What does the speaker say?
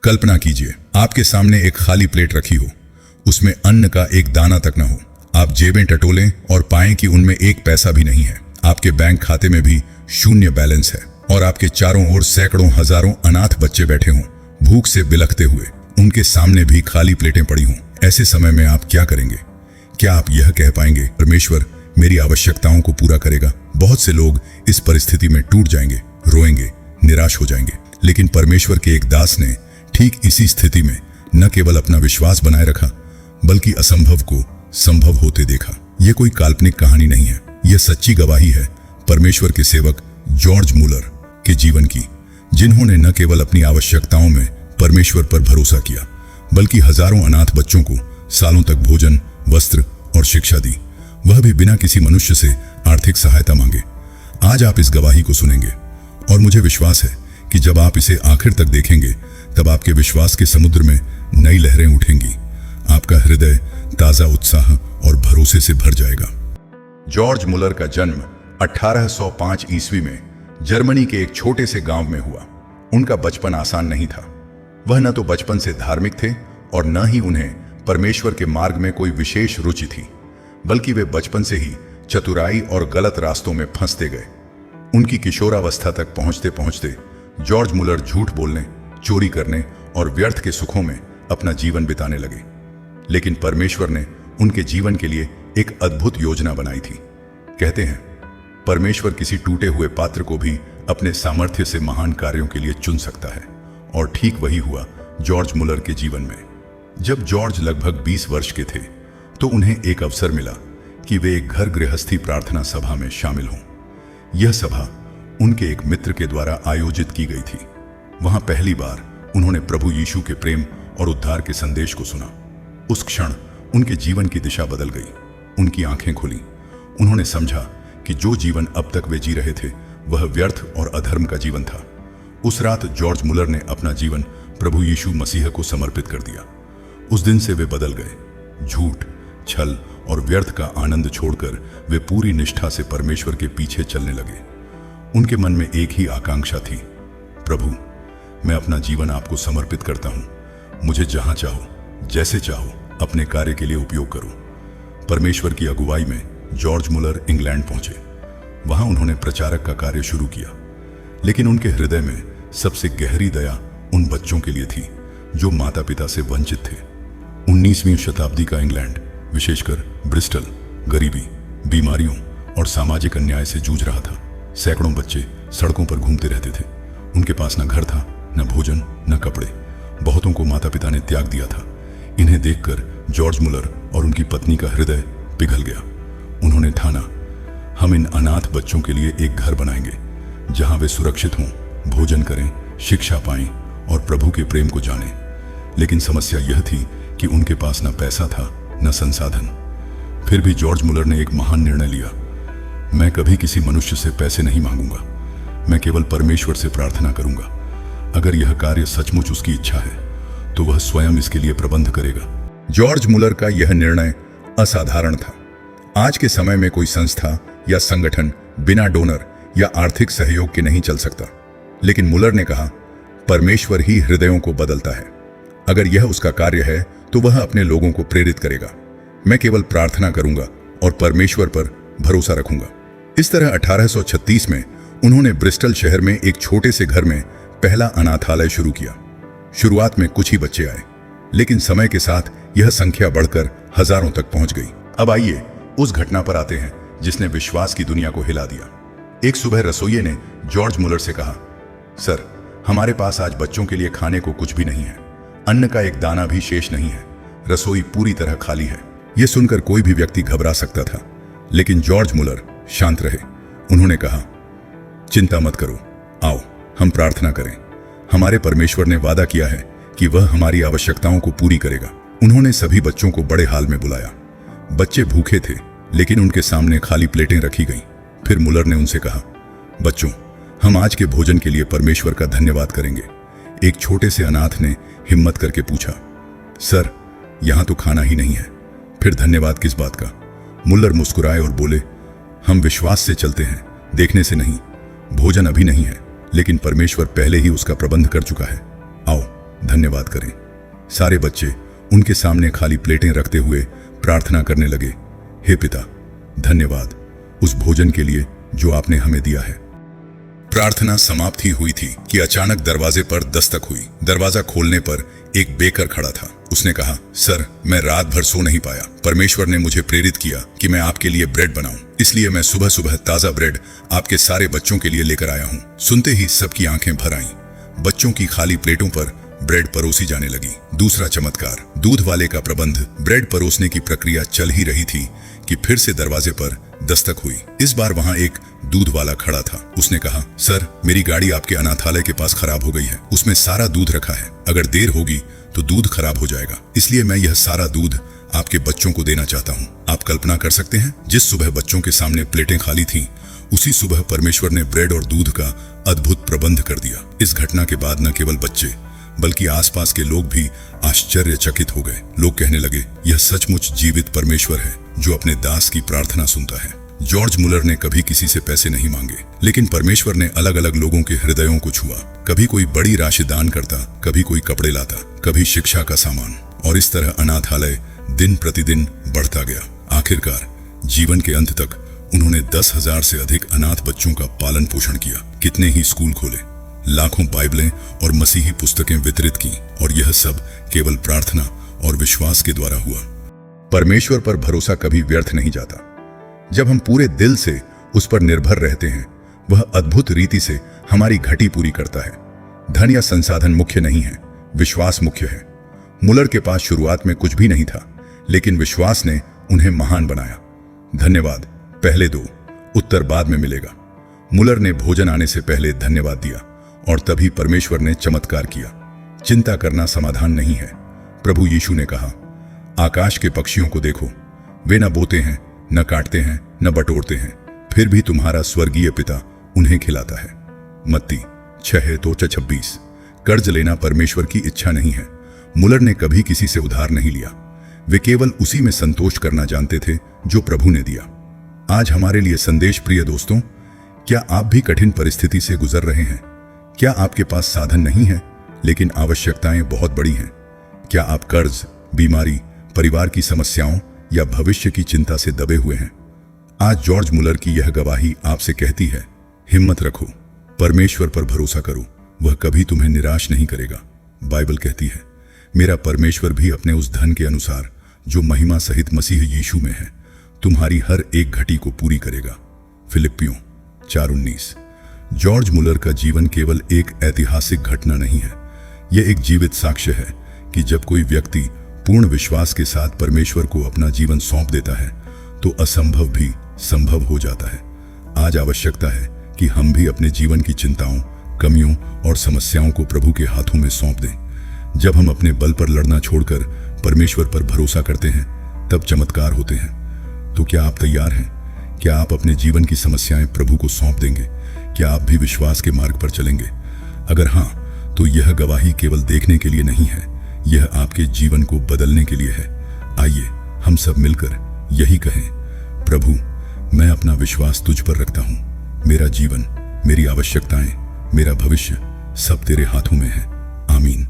कल्पना कीजिए, आपके सामने एक खाली प्लेट रखी हो, उसमें अन्न का एक दाना तक न हो। आप जेबें टटोलें और पाएं कि उनमें एक पैसा भी नहीं है। आपके बैंक खाते में भी शून्य बैलेंस है और आपके चारों ओर सैकड़ों हजारों अनाथ बच्चे बैठे हों, भूख से बिलखते हुए। उनके सामने भी खाली प्लेटें पड़ी हों। ऐसे समय में आप क्या करेंगे? क्या आप यह कह पाएंगे, परमेश्वर मेरी आवश्यकताओं को पूरा करेगा? बहुत से लोग इस परिस्थिति में टूट जाएंगे, रोएंगे, निराश हो जाएंगे। लेकिन परमेश्वर के एक दास ने ठीक इसी स्थिति में न केवल अपना विश्वास बनाए रखा, बल्कि असंभव को संभव होते देखा। यह कोई काल्पनिक कहानी नहीं है, यह सच्ची गवाही है परमेश्वर के सेवक जॉर्ज मुलर के जीवन की, जिन्होंने न केवल अपनी आवश्यकताओं में परमेश्वर पर भरोसा किया, बल्कि हजारों अनाथ बच्चों को सालों तक भोजन, वस्त्र और शिक्षा दी, वह भी बिना किसी मनुष्य से आर्थिक सहायता मांगे। आज आप इस गवाही को सुनेंगे और मुझे विश्वास है कि जब आप इसे आखिर तक देखेंगे, तब आपके विश्वास के समुद्र में नई लहरें उठेंगी। आपका हृदय ताजा उत्साह और भरोसे से भर जाएगा। जॉर्ज मुलर का जन्म 1805 ईस्वी में जर्मनी के एक छोटे से गांव में हुआ। उनका बचपन आसान नहीं था। वह न तो बचपन से धार्मिक थे और न ही उन्हें परमेश्वर के मार्ग में कोई विशेष रुचि थी, बल्कि वे बचपन से ही चतुराई और गलत रास्तों में फंसते गए। उनकी किशोरावस्था तक पहुंचते पहुंचते जॉर्ज मुलर झूठ बोलने, चोरी करने और व्यर्थ के सुखों में अपना जीवन बिताने लगे। लेकिन परमेश्वर ने उनके जीवन के लिए एक अद्भुत योजना बनाई थी। कहते हैं, परमेश्वर किसी टूटे हुए पात्र को भी अपने सामर्थ्य से महान कार्यों के लिए चुन सकता है। और ठीक वही हुआ जॉर्ज मुलर के जीवन में। जब जॉर्ज लगभग 20 वर्ष के थे, तो उन्हें एक अवसर मिला कि वे एक घर गृहस्थी प्रार्थना सभा में शामिल हों। यह सभा उनके एक मित्र के द्वारा आयोजित की गई थी। वहां पहली बार उन्होंने प्रभु यीशु के प्रेम और उद्धार के संदेश को सुना। उस क्षण उनके जीवन की दिशा बदल गई। उनकी आंखें खुली। उन्होंने समझा कि जो जीवन अब तक वे जी रहे थे, वह व्यर्थ और अधर्म का जीवन था। उस रात जॉर्ज मुलर ने अपना जीवन प्रभु यीशु मसीह को समर्पित कर दिया। उस दिन से वे बदल गए। झूठ, छल और व्यर्थ का आनंद छोड़कर वे पूरी निष्ठा से परमेश्वर के पीछे चलने लगे। उनके मन में एक ही आकांक्षा थी, प्रभु मैं अपना जीवन आपको समर्पित करता हूं। मुझे जहां चाहो, जैसे चाहो अपने कार्य के लिए उपयोग करो। परमेश्वर की अगुवाई में जॉर्ज मुलर इंग्लैंड पहुंचे। वहां उन्होंने प्रचारक का कार्य शुरू किया। लेकिन उनके हृदय में सबसे गहरी दया उन बच्चों के लिए थी जो माता पिता से वंचित थे। 19वीं शताब्दी का इंग्लैंड, विशेषकर ब्रिस्टल, गरीबी, बीमारियों और सामाजिक अन्याय से जूझ रहा था। सैकड़ों बच्चे सड़कों पर घूमते रहते थे। उनके पास न घर था, न भोजन, न कपड़े। बहुतों को माता पिता ने त्याग दिया था। इन्हें देखकर जॉर्ज मुलर और उनकी पत्नी का हृदय पिघल गया। उन्होंने ठाना, हम इन अनाथ बच्चों के लिए एक घर बनाएंगे जहां वे सुरक्षित हों, भोजन करें, शिक्षा पाएं और प्रभु के प्रेम को जानें। लेकिन समस्या यह थी कि उनके पास न पैसा था, न संसाधन। फिर भी जॉर्ज मुलर ने एक महान निर्णय लिया, मैं कभी किसी मनुष्य से पैसे नहीं मांगूंगा। मैं केवल परमेश्वर से प्रार्थना करूंगा। अगर यह कार्य सचमुच उसकी इच्छा है, तो वह स्वयं इसके लिए प्रबंध करेगा। जॉर्ज मुलर का यह निर्णय असाधारण था। आज के समय में कोई संस्था या संगठन बिना डोनर या आर्थिक सहयोग के नहीं चल सकता। लेकिन मुलर ने कहा, परमेश्वर ही हृदयों को बदलता है। अगर यह उसका कार्य है, तो वह अपने लोगों को प्रेरित करेगा। मैं केवल प्रार्थना करूंगा और परमेश्वर पर भरोसा रखूंगा। इस तरह 1836 में उन्होंने ब्रिस्टल शहर में एक छोटे से घर में पहला अनाथालय शुरू किया। शुरुआत में कुछ ही बच्चे आए, लेकिन समय के साथ यह संख्या बढ़कर हजारों तक पहुंच गई। अब आइए उस घटना पर आते हैं जिसने विश्वास की दुनिया को हिला दिया। एक सुबह रसोइये ने जॉर्ज मुलर से कहा, सर हमारे पास आज बच्चों के लिए खाने को कुछ भी नहीं है। अन्न का एक दाना भी शेष नहीं है। रसोई पूरी तरह खाली है। यह सुनकर कोई भी व्यक्ति घबरा सकता था, लेकिन जॉर्ज मुलर शांत रहे। उन्होंने कहा, चिंता मत करो, आओ हम प्रार्थना करें। हमारे परमेश्वर ने वादा किया है कि वह हमारी आवश्यकताओं को पूरी करेगा। उन्होंने सभी बच्चों को बड़े हाल में बुलाया। बच्चे भूखे थे, लेकिन उनके सामने खाली प्लेटें रखी गईं। फिर मुलर ने उनसे कहा, बच्चों हम आज के भोजन के लिए परमेश्वर का धन्यवाद करेंगे। एक छोटे से अनाथ ने हिम्मत करके पूछा, सर यहां तो खाना ही नहीं है, फिर धन्यवाद किस बात का? मुलर मुस्कुराए और बोले, हम विश्वास से चलते हैं, देखने से नहीं। भोजन अभी नहीं है, लेकिन परमेश्वर पहले ही उसका प्रबंध कर चुका है। आओ धन्यवाद करें। सारे बच्चे उनके सामने खाली प्लेटें रखते हुए प्रार्थना करने लगे, हे पिता, धन्यवाद उस भोजन के लिए जो आपने हमें दिया है। प्रार्थना समाप्त ही हुई थी कि अचानक दरवाजे पर दस्तक हुई। दरवाजा खोलने पर एक बेकर खड़ा था। उसने कहा, सर, मैं रात भर सो नहीं पाया। परमेश्वर ने मुझे प्रेरित किया कि मैं आपके लिए ब्रेड बनाऊं, इसलिए मैं सुबह सुबह ताजा ब्रेड आपके सारे बच्चों के लिए लेकर आया हूं। सुनते ही सबकी आंखें भर आईं। बच्चों की खाली प्लेटों पर ब्रेड परोसी जाने लगी। दूसरा चमत्कार, दूध वाले का प्रबंध। ब्रेड परोसने की प्रक्रिया चल ही रही थी कि फिर से दरवाजे पर दस्तक हुई। इस बार वहां एक दूध वाला खड़ा था। उसने कहा, सर, मेरी गाड़ी आपके अनाथालय के पास खराब हो गई है। उसमें सारा दूध रखा है। अगर देर होगी तो दूध खराब हो जाएगा, इसलिए मैं यह सारा दूध आपके बच्चों को देना चाहता हूँ। आप कल्पना कर सकते हैं, जिस सुबह बच्चों के सामने प्लेटें खाली थीं, उसी सुबह परमेश्वर ने ब्रेड और दूध का अद्भुत प्रबंध कर दिया। इस घटना के बाद न केवल बच्चे बल्कि आसपास के लोग भी आश्चर्यचकित हो गए। लोग कहने लगे, यह सचमुच जीवित परमेश्वर है जो अपने दास की प्रार्थना सुनता है। जॉर्ज मुलर ने कभी किसी से पैसे नहीं मांगे, लेकिन परमेश्वर ने अलग अलग लोगों के हृदयों को छुआ। कभी कोई बड़ी राशि दान करता, कभी कोई कपड़े लाता, कभी शिक्षा का सामान, और इस तरह अनाथालय दिन प्रतिदिन बढ़ता गया। आखिरकार जीवन के अंत तक उन्होंने 10,000 से अधिक अनाथ बच्चों का पालन पोषण किया। कितने ही स्कूल खोले, लाखों बाइबलें और मसीही पुस्तकें वितरित की, और यह सब केवल प्रार्थना और विश्वास के द्वारा हुआ। परमेश्वर पर भरोसा कभी व्यर्थ नहीं जाता। जब हम पूरे दिल से उस पर निर्भर रहते हैं, वह अद्भुत रीति से हमारी घटी पूरी करता है। धन या संसाधन मुख्य नहीं है, विश्वास मुख्य है। मुलर के पास शुरुआत में कुछ भी नहीं था, लेकिन विश्वास ने उन्हें महान बनाया। धन्यवाद पहले दो, उत्तर बाद में मिलेगा। मुलर ने भोजन आने से पहले धन्यवाद दिया, और तभी परमेश्वर ने चमत्कार किया। चिंता करना समाधान नहीं है। प्रभु यीशु ने कहा, आकाश के पक्षियों को देखो, वे न बोते हैं, न काटते हैं, न बटोरते हैं, फिर भी तुम्हारा स्वर्गीय पिता उन्हें खिलाता है। मत्ती 6:26। कर्ज लेना परमेश्वर की इच्छा नहीं है। मुलर ने कभी किसी से उधार नहीं लिया। वे केवल उसी में संतोष करना जानते थे जो प्रभु ने दिया। आज हमारे लिए संदेश, प्रिय दोस्तों, क्या आप भी कठिन परिस्थिति से गुजर रहे हैं? क्या आपके पास साधन नहीं है, लेकिन आवश्यकताएं बहुत बड़ी हैं? क्या आप कर्ज, बीमारी, परिवार की समस्याओं या भविष्य की चिंता से दबे हुए हैं? आज जॉर्ज मुलर की यह गवाही आपसे कहती है, हिम्मत रखो, परमेश्वर पर भरोसा करो, वह कभी तुम्हें निराश नहीं करेगा। बाइबल कहती है, मेरा परमेश्वर भी अपने उस धन के अनुसार जो महिमा सहित मसीह यीशु में है, तुम्हारी हर एक घटी को पूरी करेगा। फिलिप्पियों 4:19। जॉर्ज मुलर का जीवन केवल एक ऐतिहासिक घटना नहीं है, यह एक जीवित साक्ष्य है कि जब कोई व्यक्ति पूर्ण विश्वास के साथ परमेश्वर को अपना जीवन सौंप देता है तो असंभव भी संभव हो जाता है। आज आवश्यकता है कि हम भी अपने जीवन की चिंताओं, कमियों और समस्याओं को प्रभु के हाथों में सौंप दें। जब हम अपने बल पर लड़ना छोड़कर परमेश्वर पर भरोसा करते हैं, तब चमत्कार होते हैं। तो क्या आप तैयार हैं? क्या आप अपने जीवन की समस्याएं प्रभु को सौंप देंगे? क्या आप भी विश्वास के मार्ग पर चलेंगे? अगर हाँ, तो यह गवाही केवल देखने के लिए नहीं है, यह आपके जीवन को बदलने के लिए है। आइए हम सब मिलकर यही कहें, प्रभु, मैं अपना विश्वास तुझ पर रखता हूं। मेरा जीवन, मेरी आवश्यकताएं, मेरा भविष्य सब तेरे हाथों में है। आमीन।